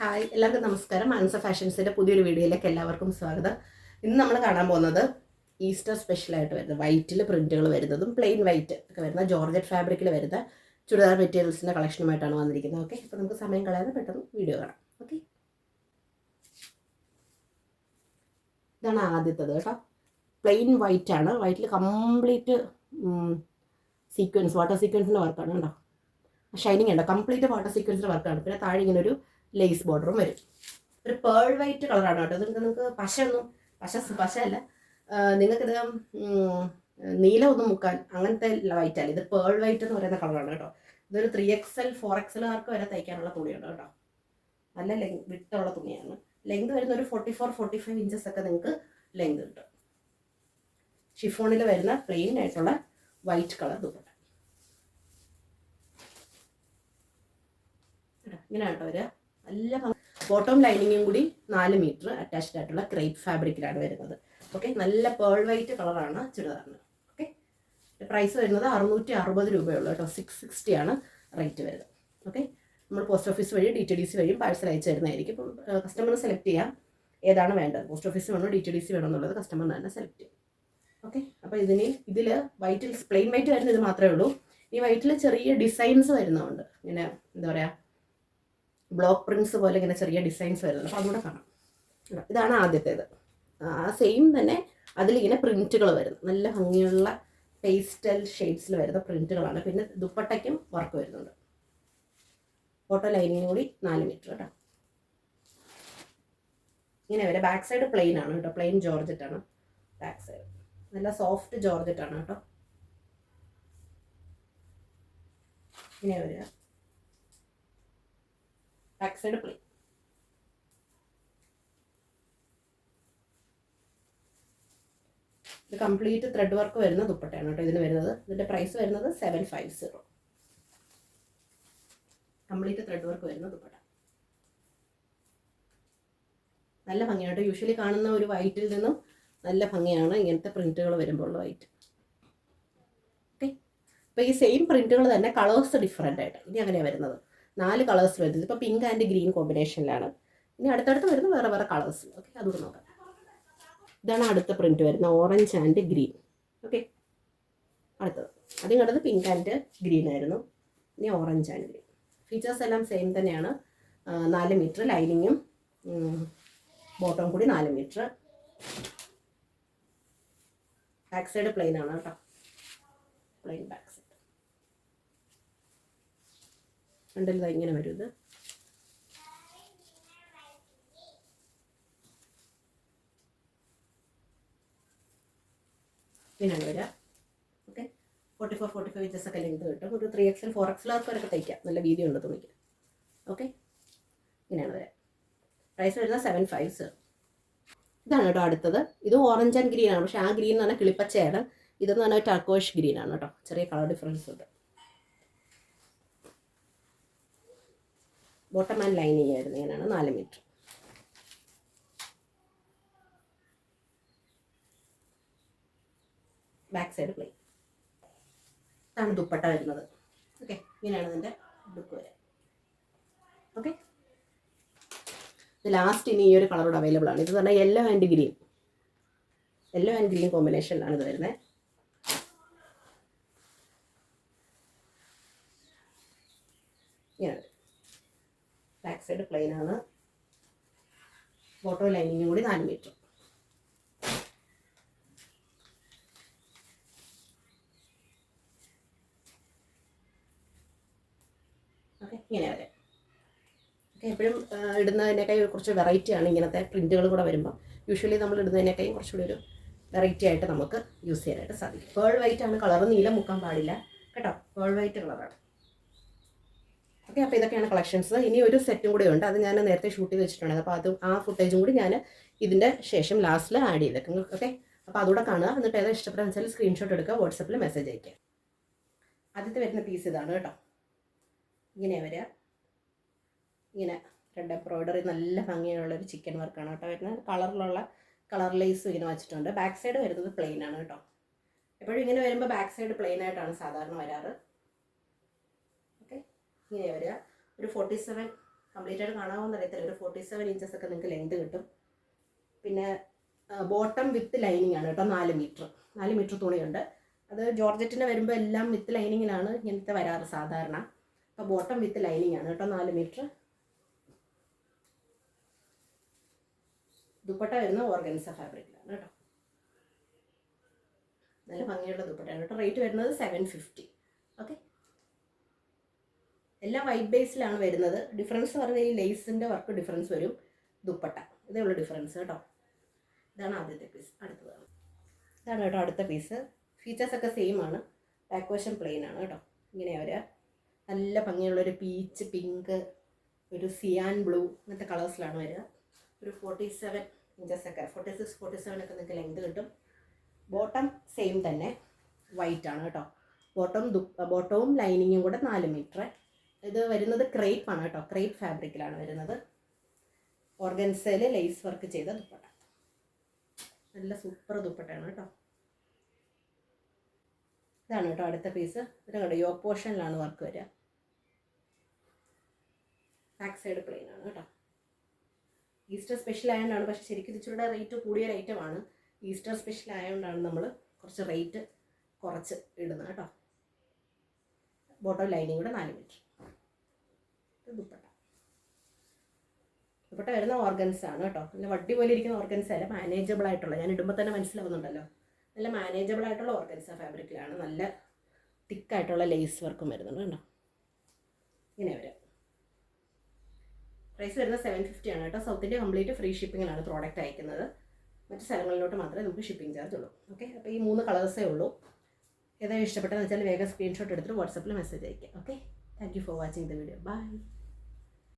Hi, എല്ലാവർക്കും നമസ്കാരം. ആൻസ ഫാഷൻസിൻ്റെ പുതിയൊരു വീഡിയോയിലേക്ക് എല്ലാവർക്കും സ്വാഗതം. ഇന്ന് നമ്മൾ കാണാൻ പോകുന്നത് ഈസ്റ്റർ സ്പെഷ്യലായിട്ട് വരുന്നത് വൈറ്റിൽ പ്രിൻറ്റുകൾ വരുന്നതും പ്ലെയിൻ വൈറ്റ് ഒക്കെ വരുന്ന ജോർജറ്റ് ഫാബ്രിക്കിൽ വരുന്ന ചുരിദാർ മെറ്റീരിയൽസിൻ്റെ കളക്ഷനുമായിട്ടാണ് വന്നിരിക്കുന്നത്. ഓക്കെ, അപ്പോൾ നമുക്ക് സമയം കളയാതെ പെട്ടെന്ന് വീഡിയോ കാണാം. ഓക്കെ, ഇതാണ് ആദ്യത്തത് കേട്ടോ. പ്ലെയിൻ വൈറ്റ് ആണ്. വൈറ്റിൽ കംപ്ലീറ്റ് സീക്വൻസ്, വാട്ടർ സീക്വൻസിൻ്റെ വർക്കാണ് കേട്ടോ. ഷൈനിങ് ഉണ്ടോ, കംപ്ലീറ്റ് വാട്ടർ സീക്വൻസിൻ്റെ വർക്കാണ്. പിന്നെ താഴെ ഇങ്ങനെ ഒരു ലേസ് ബോർഡറും വരും. ഒരു പേൾ വൈറ്റ് കളറാണ് കേട്ടോ. നിങ്ങൾക്ക് പശയല്ല, നിങ്ങൾക്കിത് നീലമൊന്നും മുക്കാൻ അങ്ങനത്തെ വൈറ്റ് അല്ല. ഇത് പേൾ വൈറ്റ് എന്ന് പറയുന്ന കളറാണ് കേട്ടോ. ഇതൊരു 3XL 4XL വരെ തയ്ക്കാനുള്ള തുണിയാണ് കേട്ടോ. നല്ല വിട്ടുള്ള തുണിയാണ്. ലെങ്ത് വരുന്ന ഒരു 44-45 ഇഞ്ചസ് ഒക്കെ നിങ്ങൾക്ക് ലെങ്ത് കിട്ടും. ഷിഫോണിൽ വരുന്ന പ്ലെയിൻ ആയിട്ടുള്ള വൈറ്റ് കളർ ദുപ്പട്ട ഇങ്ങനെയാണ് കേട്ടോ വരിക. നല്ല ബോട്ടം ലൈനിങ്ങും കൂടി 4 മീറ്റർ അറ്റാച്ച്ഡ് ആയിട്ടുള്ള ക്രേപ്പ് ഫാബ്രിക്കിലാണ് വരുന്നത്. ഓക്കെ, നല്ല പേൾ വൈറ്റ് കളറാണ് ചുരിദാറിന്. ഓക്കെ, പ്രൈസ് വരുന്നത് 660 രൂപയുള്ളൂ കേട്ടോ. 660 ആണ് റേറ്റ് വരുന്നത്. ഓക്കെ, നമ്മൾ പോസ്റ്റ് ഓഫീസ് വഴി DTDC വഴിയും പാഴ്സൽ അയച്ചു തരുന്നതായിരിക്കും. ഇപ്പം കസ്റ്റമറിന് സെലക്ട് ചെയ്യാം ഏതാണ് വേണ്ടത്. പോസ്റ്റ് ഓഫീസ് വേണോ DTDC വേണോ എന്നുള്ളത് കസ്റ്റമറിന് തന്നെ സെലക്ട് ചെയ്യും. ഓക്കെ, അപ്പോൾ ഇതിൽ വൈറ്റിൽ പ്ലെയിൻ വൈറ്റ് വരുന്നത് ഇത് മാത്രമേ ഉള്ളൂ. ഈ വൈറ്റിൽ ചെറിയ ഡിസൈൻസ് വരുന്നുണ്ട്. ഇങ്ങനെ എന്താ പറയുക, ബ്ലോക്ക് പ്രിൻസ് പോലെ ഇങ്ങനെ ചെറിയ ഡിസൈൻസ് വരുന്നുണ്ട്. അപ്പോൾ അതുകൂടെ കാണാം. ഇതാണ് ആദ്യത്തേത്. ആ സെയിം തന്നെ അതിലിങ്ങനെ പ്രിൻറ്റുകൾ വരുന്നു. നല്ല ഭംഗിയുള്ള പേസ്റ്റൽ ഷെയ്ഡ്സിൽ വരുന്ന പ്രിൻറ്റുകളാണ്. പിന്നെ ദുപ്പട്ടയ്ക്കും വർക്ക് വരുന്നുണ്ട്. ഫോട്ടോ ലൈനിങ് കൂടി 4 മീറ്റർ കേട്ടോ. ഇങ്ങനെ വരെ. ബാക്ക് സൈഡ് പ്ലെയിൻ ആണ് കേട്ടോ. പ്ലെയിൻ ജോർജറ്റ് ആണ് ബാക്ക് സൈഡ്. നല്ല സോഫ്റ്റ് ജോർജറ്റ് ആണ് കേട്ടോ. ഇങ്ങനെ വരിക. Back side plain. ഇത് കംപ്ലീറ്റ് ത്രെഡ് വർക്ക് വരുന്ന ദുപ്പട്ടയാണ് കേട്ടോ ഇതിന് വരുന്നത്. ഇതിൻ്റെ പ്രൈസ് വരുന്നത് 750. കംപ്ലീറ്റ് ത്രെഡ് വർക്ക് വരുന്ന ദുപ്പട്ട. നല്ല ഭംഗിയാണ്. യൂഷ്വലി കാണുന്ന ഒരു വൈറ്റിൽ നിന്നും നല്ല ഭംഗിയാണ് ഇങ്ങനത്തെ പ്രിന്റുകൾ വരുമ്പോൾ വൈറ്റ്. ഓക്കെ, അപ്പോൾ ഈ സെയിം പ്രിന്റുകൾ തന്നെ കളേഴ്സ് ഡിഫറെൻ്റ് ആയിട്ട് ഇനി അങ്ങനെയാണ് വരുന്നത്. 4 കളേഴ്സ് വരുന്നത്. ഇപ്പോൾ പിങ്ക് ആൻഡ് ഗ്രീൻ കോമ്പിനേഷനിലാണ്. ഇനി അടുത്തടുത്ത് വരുന്ന വേറെ വേറെ കളേഴ്സ്. ഓക്കെ, അതുകൂടെ നോക്കാം. ഇതാണ് അടുത്ത പ്രിന്റ് വരുന്നത്, ഓറഞ്ച് ആൻഡ് ഗ്രീൻ. ഓക്കെ, അടുത്തത് ആദ്യം കണ്ടത് പിങ്ക് ആൻഡ് ഗ്രീൻ ആയിരുന്നു. ഇനി ഓറഞ്ച് ആൻഡ് ഗ്രീൻ. ഫീച്ചേഴ്സ് എല്ലാം സെയിം തന്നെയാണ്. 4 മീറ്റർ ലൈനിങ്ങും ബോട്ടം കൂടി 4 മീറ്റർ. ബാക്ക് സൈഡ് പ്ലെയിൻ ആണ് കേട്ടോ. Plain back side. രണ്ടിൽ ഇങ്ങനെ വരും. ഇത് ഇങ്ങനെയാണ് വരിക. ഓക്കെ, 44-45 ഇഞ്ചസ് ഒക്കെ ലെങ്ത് കിട്ടും. ഒരു 3XL 4XL വരെയൊക്കെ തയ്ക്കാം. നല്ല വീതിയുണ്ട് തുണിക്ക്. ഓക്കെ, ഇങ്ങനെയാണ് വരിക. പ്രൈസ് വരുന്നത് 750. ഇതാണ് കേട്ടോ അടുത്തത്. ഇത് ഓറഞ്ച് ആൻഡ് ഗ്രീൻ ആണ്. പക്ഷേ ആ ഗ്രീൻ എന്ന് പറഞ്ഞാൽ കിളിപ്പച്ചയാണ്. ഇതെന്ന് പറഞ്ഞാൽ ടർക്കോയിഷ് ഗ്രീൻ ആണ് കേട്ടോ. ചെറിയ കളർ ഡിഫറൻസ് ഉണ്ട്. ബോട്ടം ആൻഡ് ലൈനിങ് ആയിരുന്നു. ഇങ്ങനെയാണ് 4 മീറ്റർ. Back side plain. ഇതാണ് ദുപ്പട്ട വരുന്നത്. ഓക്കെ, ഇങ്ങനെയാണ് ഇതിൻ്റെ ലുക്ക് വരെ. ഓക്കെ, ഇത് ലാസ്റ്റ് ഇനി ഈ ഒരു കളറോട് അവൈലബിൾ ആണ്. ഇത് പറഞ്ഞാൽ yellow and green. Yellow and green കോമ്പിനേഷനിലാണ് ഇത് വരുന്നത്. ഇങ്ങനെ ബാക്ക് സൈഡ് പ്ലെയിൻ ആണ്. ബോട്ടം ലൈനിങ്ങും കൂടി 4 മീറ്റർ. ഓക്കെ, ഇങ്ങനെ വരെ. ഓക്കെ, എപ്പോഴും ഇടുന്നതിനേക്കാൾ കുറച്ച് വെറൈറ്റി ആണ് ഇങ്ങനത്തെ പ്രിൻറ്റുകൾ കൂടെ വരുമ്പോൾ. യൂഷ്വലി നമ്മൾ ഇടുന്നതിനേക്കാളും കുറച്ചുകൂടി ഒരു വെറൈറ്റി ആയിട്ട് നമുക്ക് യൂസ് ചെയ്യാനായിട്ട് സാധിക്കും. പേൾ വൈറ്റ് ആണ് കളർ. നീലം മുക്കാൻ പാടില്ല കേട്ടോ. പേൾ വൈറ്റ് കളറാണ്. ഓക്കെ, അപ്പോൾ ഇതൊക്കെയാണ് കളക്ഷൻസ്. ഇനി ഒരു സെറ്റും കൂടി ഉണ്ട്. അത് ഞാൻ നേരത്തെ ഷൂട്ട് ചെയ്ത് വെച്ചിട്ടുണ്ടായിരുന്നു. അപ്പോൾ ആ ഫുട്ടേജും കൂടി ഞാൻ ഇതിൻ്റെ ശേഷം ലാസ്റ്റിൽ ആഡ് ചെയ്തേക്കും. ഓക്കെ, അപ്പോൾ അതുകൂടെ കാണുക. എന്നിട്ട് ഏതാ ഇഷ്ടപ്പെടുന്ന വെച്ചാൽ സ്ക്രീൻഷോട്ട് എടുക്കുക, വാട്സപ്പിൽ മെസ്സേജ് അയക്കുക. ആദ്യത്തെ വരുന്ന പീസ് ഇതാണ് കേട്ടോ. ഇങ്ങനെ വരിക. ഇങ്ങനെ രണ്ട് എംബ്രോയിഡറി നല്ല ഭംഗിയുള്ളൊരു ചിക്കൻ വർക്കാണ് കേട്ടോ വരുന്നത്. കളർ ലേസ് ഇങ്ങനെ വെച്ചിട്ടുണ്ട്. ബാക്ക് സൈഡ് വരുന്നത് പ്ലെയിൻ ആണ് കേട്ടോ. എപ്പോഴും ഇങ്ങനെ വരുമ്പോൾ ബാക്ക് സൈഡ് പ്ലെയിൻ ആയിട്ടാണ് സാധാരണ വരാറ്. ഓക്കെ, ഇങ്ങനെ വരിക. ഒരു 47 കംപ്ലീറ്റ് ആയിട്ട് കാണാമെന്ന് അറിയത്തില്ല. ഒരു 47 ഇഞ്ചസ് ഒക്കെ നിങ്ങൾക്ക് ലെങ്ത് കിട്ടും. പിന്നെ ബോട്ടം വിത്ത് ലൈനിങ് ആണ് കേട്ടോ. 4 മീറ്റർ തുണിയുണ്ട്. അത് ജോർജറ്റിൻ്റെ വരുമ്പോൾ എല്ലാം വിത്ത് ലൈനിങ്ങിലാണ് ഇങ്ങനത്തെ വരാറ് സാധാരണ. അപ്പോൾ ബോട്ടം വിത്ത് ലൈനിങ് ആണ് കേട്ടോ. 4 മീറ്റർ. ദുപ്പട്ട വരുന്ന ഓർഗൻസ ഫാബ്രിക്കിലാണ് കേട്ടോ. നല്ല ഭംഗിയുള്ള ദുപ്പട്ടയാണ് കേട്ടോ. റേറ്റ് വരുന്നത് 750. ഓക്കെ, എല്ലാം വൈറ്റ് ബേസിലാണ് വരുന്നത്. ഡിഫറൻസ് പറഞ്ഞാൽ ഈ ലേസിൻ്റെ വർക്ക് ഡിഫറൻസ് വരും. ദുപ്പട്ട ഇതേ ഉള്ള ഡിഫറൻസ് കേട്ടോ. ഇതാണ് ആദ്യത്തെ പീസ്. അടുത്തതാണ് ഇതാണ് കേട്ടോ അടുത്ത പീസ്. ഫീച്ചേഴ്സൊക്കെ സെയിം ആണ്. ബാക്ക് വശം പ്ലെയിൻ ആണ് കേട്ടോ. ഇങ്ങനെയാണ് വരിക. നല്ല ഭംഗിയുള്ളൊരു പീച്ച്, പിങ്ക്, ഒരു സിയാൻ ബ്ലൂ അങ്ങനത്തെ കളേഴ്സിലാണ് വരിക. ഒരു 47 ഇഞ്ചസൊക്കെ 46, 47 ഒക്കെ നിങ്ങൾക്ക് ലെങ്ത് കിട്ടും. ബോട്ടം സെയിം തന്നെ വൈറ്റ് ആണ് കേട്ടോ. ബോട്ടവും ലൈനിങ്ങും കൂടെ 4 മീറ്റർ. ഇത് വരുന്നത് ക്രേപ്പ് ആണ് കേട്ടോ. ക്രേപ്പ് ഫാബ്രിക്കിലാണ് വരുന്നത്. ഓർഗൻസയിൽ ലേസ് വർക്ക് ചെയ്ത ദുപ്പട്ട. നല്ല സൂപ്പർ ദുപ്പട്ടയാണ് കേട്ടോ. ഇതാണ് കേട്ടോ അടുത്ത പീസ്. ഇതിന് യോക്ക് പോർഷനിലാണ് വർക്ക് വരിക. ബാക്ക് സൈഡ് പ്ലെയിൻ ആണ് കേട്ടോ. ഈസ്റ്റർ സ്പെഷ്യൽ ആയതുകൊണ്ടാണ്, പക്ഷേ ശരിക്കും ഇച്ചിരിയുടെ റേറ്റ് കൂടിയൊരു ഐറ്റമാണ്. ഈസ്റ്റർ സ്പെഷ്യൽ ആയതുകൊണ്ടാണ് നമ്മൾ കുറച്ച് റേറ്റ് കുറച്ച് ഇടുന്നത് കേട്ടോ. ബോട്ടം ലൈനിങ് കൂടെ 4 മീറ്റർ. ദുപ്പട്ട വരുന്ന ഓർഗൻസ് ആണ് കേട്ടോ. നല്ല വട്ടി പോലെ ഇരിക്കുന്ന ഓർഗൻസ് അല്ല, മാനേജബിൾ ആയിട്ടുള്ള, ഞാൻ ഇടുമ്പോൾ തന്നെ മനസ്സിലാവുന്നുണ്ടല്ലോ, നല്ല മാനേജബിൾ ആയിട്ടുള്ള ഓർഗൻസ ഫാബ്രിക്കിലാണ്. നല്ല തിക്കായിട്ടുള്ള ലേസ് വർക്കും വരുന്നുണ്ട് കേട്ടോ. ഇങ്ങനെ വരും. പ്രൈസ് വരുന്നത് 750 ആണ് കേട്ടോ. സൗത്ത് ഇന്ത്യ കംപ്ലീറ്റ് ഫ്രീ ഷിപ്പിങ്ങിലാണ് പ്രോഡക്റ്റ് അയക്കുന്നത്. മറ്റു സ്ഥലങ്ങളിലോട്ട് മാത്രമേ നമുക്ക് ഷിപ്പിംഗ് ചാർജ് ഉള്ളൂ. ഓക്കെ, അപ്പോൾ ഈ 3 കളേഴ്സേ ഉള്ളൂ. ഏതായാലും ഇഷ്ടപ്പെട്ടതെന്ന് വെച്ചാൽ വേഗം സ്ക്രീൻഷോട്ട് എടുത്തിട്ട് വാട്സപ്പിൽ മെസ്സേജ് അയക്കാം. Okay, thank you for watching the video. By.